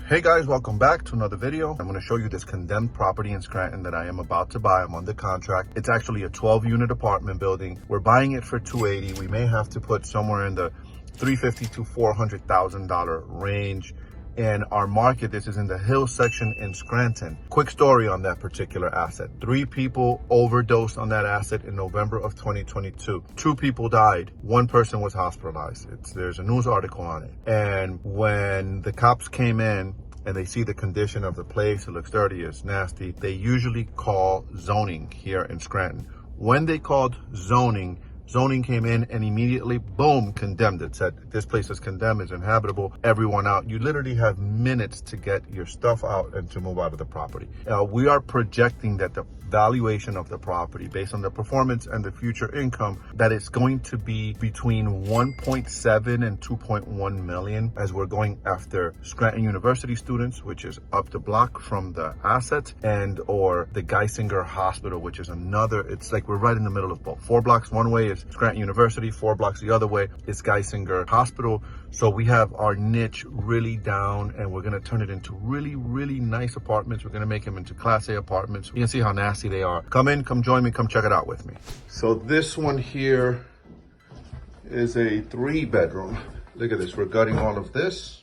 Hey guys, welcome back to another video. I'm going to show you this condemned property in Scranton that I am about to buy. I'm under contract. It's actually a 12-unit apartment building. We're buying it for $280,000. We may have to put somewhere in the $350,000 to $400,000 range. And our market, this is in the Hill section in Scranton. Quick story on that particular asset. 3 people overdosed on that asset in November of 2022. 2 people died. 1 person was hospitalized. There's a news article on it. And when the cops came in and they see the condition of the place, it looks dirty, it's nasty, they usually call zoning here in Scranton. When they called zoning came in and immediately, boom, condemned it. Said, this place is condemned, it's inhabitable, everyone out. You literally have minutes to get your stuff out and to move out of the property. We are projecting that the valuation of the property, based on the performance and the future income, that it's going to be between 1.7 and 2.1 million, as we're going after Scranton University students, which is up the block from the asset, and or the Geisinger Hospital, which is another, it's like we're right in the middle of both. 4 blocks one way is Scranton University, 4 blocks the other way is Geisinger Hospital. So we have our niche really down, and we're gonna turn it into really, really nice apartments. We're gonna make them into Class A apartments. You can see how nasty they are. Come in, come join me, come check it out with me. So this one here is a 3-bedroom. Look at this, we're gutting all of this.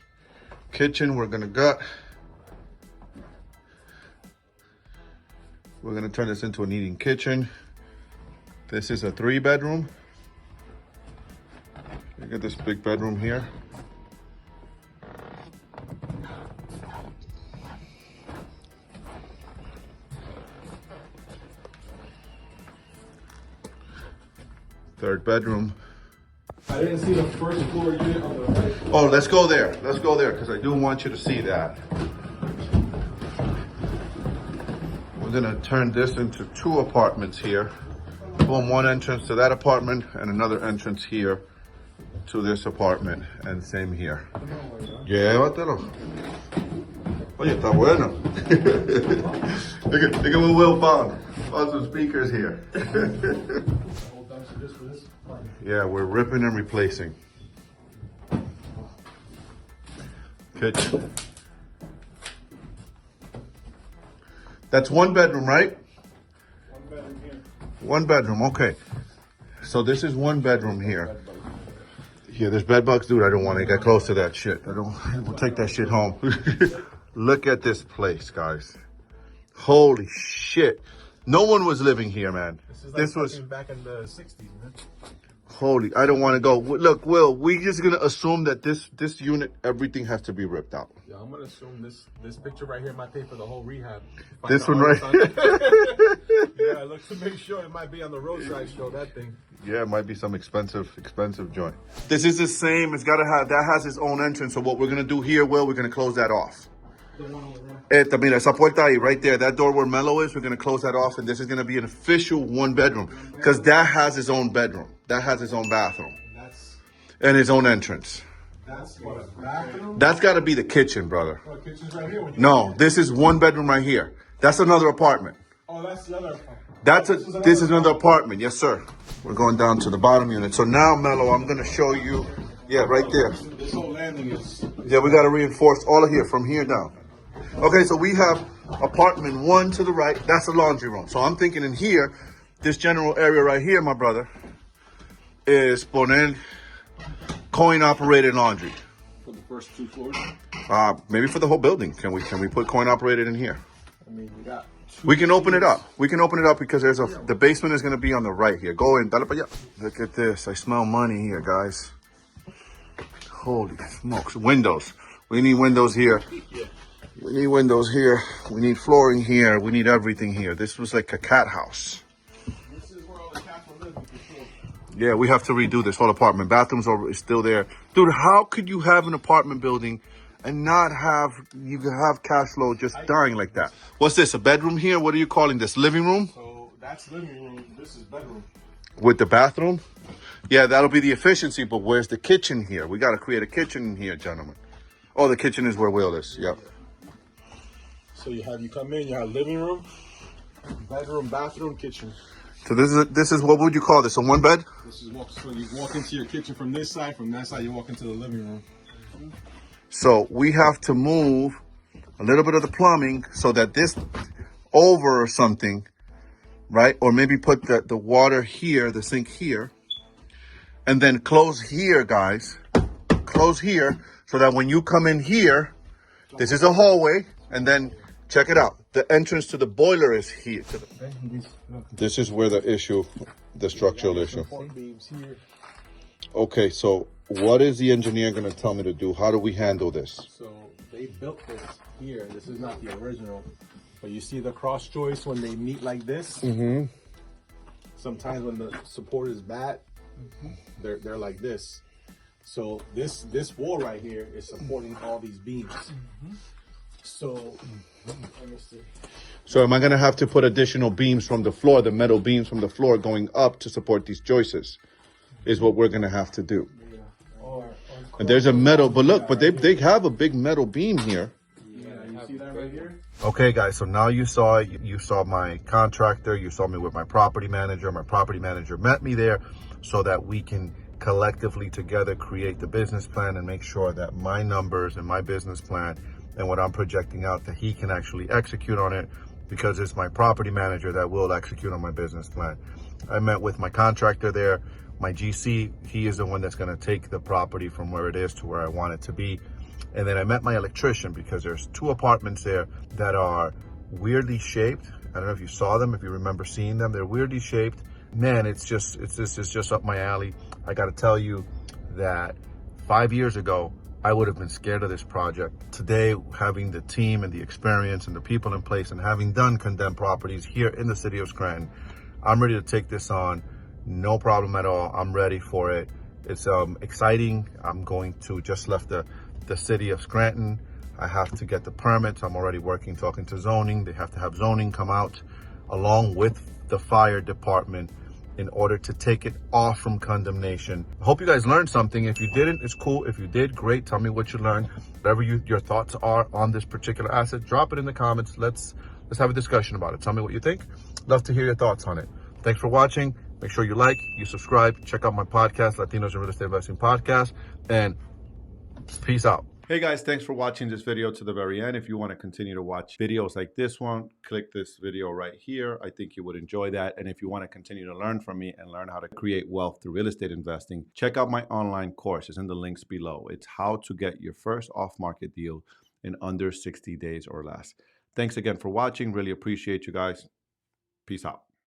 Kitchen, we're gonna gut. We're gonna turn this into an eating kitchen. This is a 3-bedroom. Look at this big bedroom here. Third bedroom. I didn't see the first floor unit on the right. Oh, let's go there. Let's go there because I do want you to see that. We're gonna turn this into 2 apartments here. Boom, 1 entrance to that apartment and another entrance here to this apartment, and same here. Llévatelo. Oye, está bueno. look at what Will found. Found some speakers here. Yeah, we're ripping and replacing. Kitchen. That's 1 bedroom, right? 1 bedroom here. 1 bedroom, okay. So this is 1 bedroom here. Yeah, there's bed bugs, dude. I don't want to get close to that shit. We'll take that shit home. Look at this place, guys. Holy shit. No one was living here, man. This was back in the 60s, man. Holy, I don't want to go. Look, Will, we just going to assume that this unit, everything has to be ripped out. Yeah, I'm going to assume this picture right here might pay for the whole rehab. This one right here. Yeah, look to make sure it might be on the roadside show, that thing. Yeah, it might be some expensive joint. This is the same. It's got to have, that has its own entrance. So what we're going to do here, Will, we're going to close that off. The one on the right. Mira, esa puerta ahí, right there, that door where Mello is, we're going to close that off, and this is going to be an official 1 bedroom, because that has its own bedroom. That has its own bathroom. And its own entrance. That's what, a bathroom? That's got to be the kitchen, brother. Oh, the kitchen's right here. No, this is 1 bedroom right here. That's another apartment. Oh, that's the other apartment. This is another apartment, yes, sir. We're going down to the bottom unit. So now, Mello, I'm going to show you, yeah, right there. This whole landing is... Yeah, we got to reinforce all of here, from here down. Okay, so we have apartment 1 to the right. That's the laundry room. So I'm thinking in here, this general area right here, my brother, is poner coin-operated laundry. For the first 2 floors? Maybe for the whole building. Can we put coin-operated in here? I mean, we got... We can open it up. We can open it up because the basement is going to be on the right here. Go in. Dale para allá. Look at this. I smell money here, guys. Holy smokes. Windows. We need windows here. We need windows here. We need flooring here. We need everything here. This was like a cat house. This is where all the cats are living, for sure. Yeah, we have to redo this whole apartment. Bathrooms are still there. Dude, how could you have an apartment building and not have, you can have cash flow just dying like that? What's this, a bedroom here? What are you calling this, living room? So that's living room, this is bedroom. With the bathroom? Yeah, that'll be the efficiency, but where's the kitchen here? We got to create a kitchen in here, gentlemen. Oh, the kitchen is where Will is, yep. So you come in, you have living room, bedroom, bathroom, kitchen. So this is what would you call this? A 1 bed? This is so you walk into your kitchen from this side. From that side, you walk into the living room. So we have to move a little bit of the plumbing so that this over or something, right? Or maybe put the water here, the sink here, and then close here, guys. Close here so that when you come in here, this is a hallway, and then check it out. The entrance to the boiler is here. This is where the structural issue. Okay, so what is the engineer going to tell me to do? How do we handle this? So they built this here. This is not the original, but you see the cross joists when they meet like this. Mm-hmm. Sometimes when the support is bad, they're like this. So this wall right here is supporting all these beams. So let me see. So am I going to have to put additional beams from the floor, the metal beams from the floor going up to support these joists? Is what we're going to have to do. And there's a metal, but look, but they have a big metal beam here. Yeah, you see that right here? Okay, guys, so now you saw it. You saw my contractor. You saw me with my property manager. My property manager met me there so that we can collectively together create the business plan and make sure that my numbers and my business plan and what I'm projecting out, that he can actually execute on it, because it's my property manager that will execute on my business plan. I met with my contractor there. My GC, he is the one that's going to take the property from where it is to where I want it to be. And then I met my electrician, because there's 2 apartments there that are weirdly shaped. I don't know if you saw them, if you remember seeing them. They're weirdly shaped. Man, it's just up my alley. I got to tell you that 5 years ago, I would have been scared of this project. Today, having the team and the experience and the people in place, and having done condemned properties here in the city of Scranton, I'm ready to take this on. No problem at all. I'm ready for it. It's exciting. I'm going to just left the city of Scranton. I have to get the permits. I'm already talking to zoning. They have to have zoning come out along with the fire department in order to take it off from condemnation. I hope you guys learned something. If you didn't, it's cool. If you did, great. Tell me what you learned. Whatever your thoughts are on this particular asset, drop it in the comments. Let's have a discussion about it. Tell me what you think. Love to hear your thoughts on it. Thanks for watching. Make sure you like, you subscribe, check out my podcast, Latinos in Real Estate Investing Podcast, and peace out. Hey guys, thanks for watching this video to the very end. If you want to continue to watch videos like this one, click this video right here. I think you would enjoy that. And if you want to continue to learn from me and learn how to create wealth through real estate investing, check out my online course. It's in the links below. It's how to get your first off-market deal in under 60 days or less. Thanks again for watching. Really appreciate you guys. Peace out.